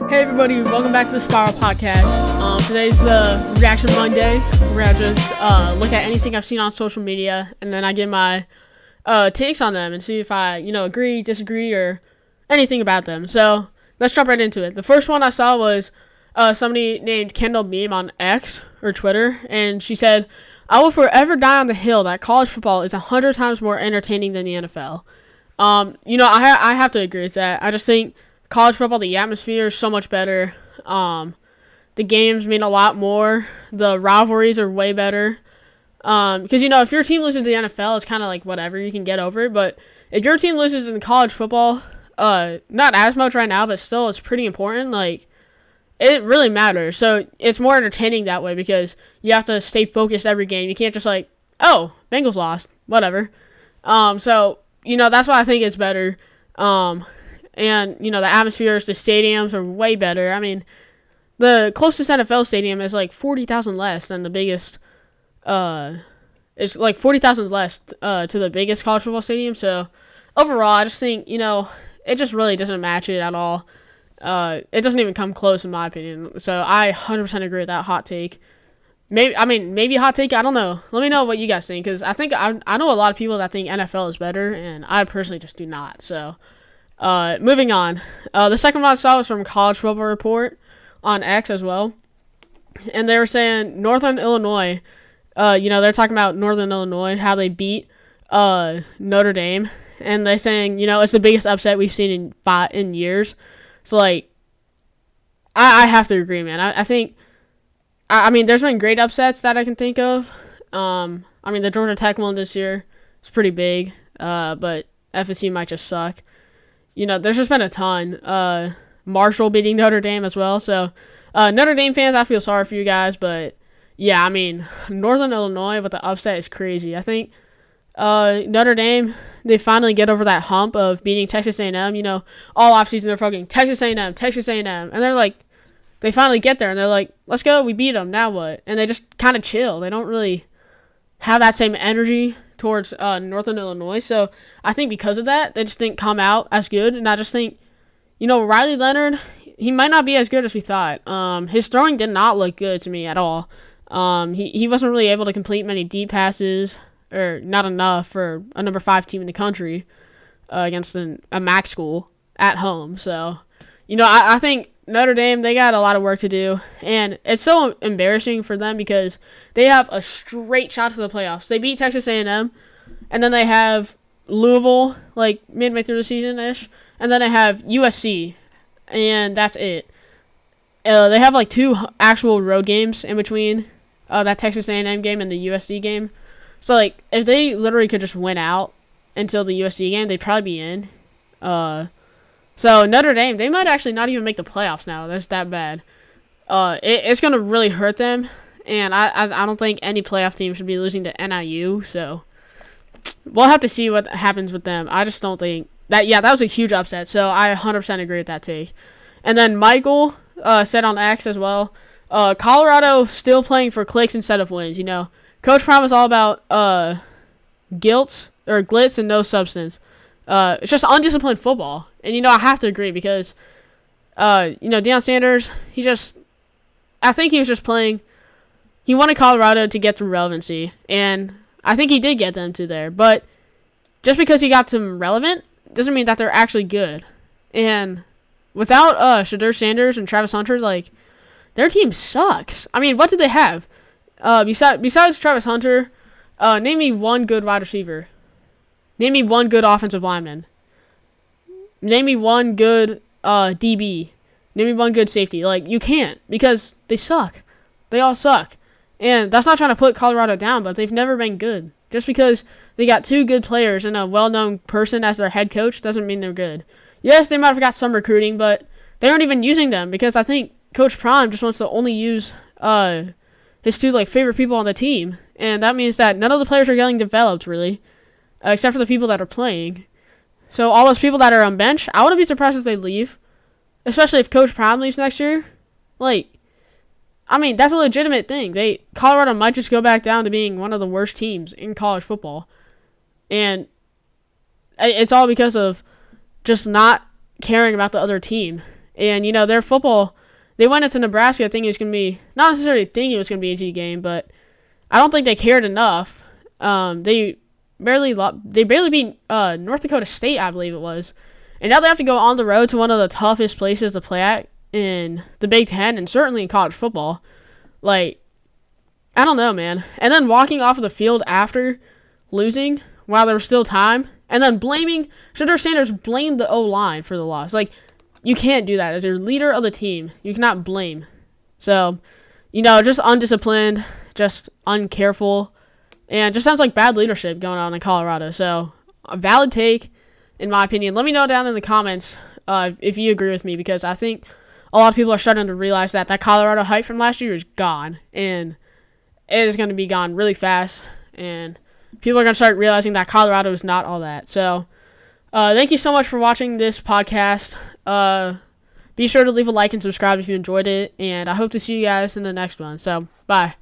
Hey everybody, welcome back to the Spiral Podcast. Today's the Reaction Monday. We're gonna just look at anything I've seen on social media, and then I give my takes on them and see if I, agree, disagree, or anything about them. So let's jump right into it. The first one I saw was somebody named Kendall Beam on X or Twitter, and she said, "I will forever die on the hill that college football is 100 times more entertaining than the NFL." I have to agree with that. I just think college football, the atmosphere is so much better. The games mean a lot more. The rivalries are way better. Because, if your team loses to the NFL, it's kind of like whatever. You can get over it. But if your team loses in college football, not as much right now, but still it's pretty important. Like, it really matters. So it's more entertaining that way because you have to stay focused every game. You can't just Bengals lost. Whatever. That's why I think it's better. And, the atmospheres, the stadiums are way better. I mean, the closest NFL stadium is 40,000 less than the biggest, it's 40,000 less to the biggest college football stadium. So, overall, I just think, it just really doesn't match it at all. It doesn't even come close in my opinion. So, I 100% agree with that hot take. Maybe a hot take, I don't know. Let me know what you guys think, because I think I know a lot of people that think NFL is better, and I personally just do not. So, moving on. The second one I saw was from College Football Report on X as well. And they were saying Northern Illinois, they're talking about Northern Illinois, how they beat Notre Dame. And they're saying, it's the biggest upset we've seen in years. So, I have to agree, man. I think, there's been great upsets that I can think of. The Georgia Tech one this year is pretty big, but FSU might just suck. There's just been a ton. Marshall beating Notre Dame as well. So, Notre Dame fans, I feel sorry for you guys. But, yeah, Northern Illinois with the upset is crazy. I think Notre Dame, they finally get over that hump of beating Texas A&M. All offseason they're fucking Texas A&M, Texas A&M. And they're they finally get there. And they're like, let's go, we beat them, now what? And they just kind of chill. They don't really have that same energy towards Northern Illinois. So I think because of that, they just didn't come out as good. And I just think, Riley Leonard, he might not be as good as we thought. His throwing did not look good to me at all. He wasn't really able to complete many deep passes, or not enough for a number 5 team in the country against a MAC school at home. So, I think Notre Dame, they got a lot of work to do, and it's so embarrassing for them because they have a straight shot to the playoffs. They beat Texas A&M, and then they have Louisville, midway through the season-ish, and then they have USC, and that's it. They have, 2 actual road games in between that Texas A&M game and the USC game. So, if they literally could just win out until the USC game, they'd probably be in. So, Notre Dame, they might actually not even make the playoffs now. That's that bad. It's going to really hurt them. And I don't think any playoff team should be losing to NIU. So, we'll have to see what happens with them. I just don't think that, that was a huge upset. So, I 100% agree with that take. And then Michael said on X as well, Colorado still playing for clicks instead of wins. Coach Prime is all about glitz and no substance. It's just undisciplined football. And, I have to agree because, Deion Sanders, I think he was just playing. He wanted Colorado to get through relevancy. And I think he did get them to there. But just because he got them relevant doesn't mean that they're actually good. And without Shedeur Sanders and Travis Hunter, their team sucks. What do they have? Besides Travis Hunter, name me one good wide receiver. Name me one good offensive lineman. Name me one good DB. Name me one good safety. You can't because they suck. They all suck. And that's not trying to put Colorado down, but they've never been good. Just because they got 2 good players and a well-known person as their head coach doesn't mean they're good. Yes, they might have got some recruiting, but they aren't even using them because I think Coach Prime just wants to only use his 2 favorite people on the team. And that means that none of the players are getting developed, really. Except for the people that are playing. So all those people that are on bench, I wouldn't be surprised if they leave. Especially if Coach Prime leaves next year. That's a legitimate thing. Colorado might just go back down to being one of the worst teams in college football. And it's all because of just not caring about the other team. And, their football, they went into Nebraska thinking it was going to be, not necessarily thinking it was going to be a G game, but I don't think they cared enough. They barely beat North Dakota State, I believe it was. And now they have to go on the road to one of the toughest places to play at in the Big Ten and certainly in college football. Like, I don't know, man. And then walking off of the field after losing while there was still time, and then Shedeur Sanders blamed the O-line for the loss. Like, you can't do that. As your leader of the team, you cannot blame. So, just undisciplined, just uncareful, and just sounds like bad leadership going on in Colorado. So, a valid take, in my opinion. Let me know down in the comments if you agree with me, because I think a lot of people are starting to realize that Colorado hype from last year is gone, and it is going to be gone really fast, and people are going to start realizing that Colorado is not all that. So, thank you so much for watching this podcast. Be sure to leave a like and subscribe if you enjoyed it, and I hope to see you guys in the next one. So, bye.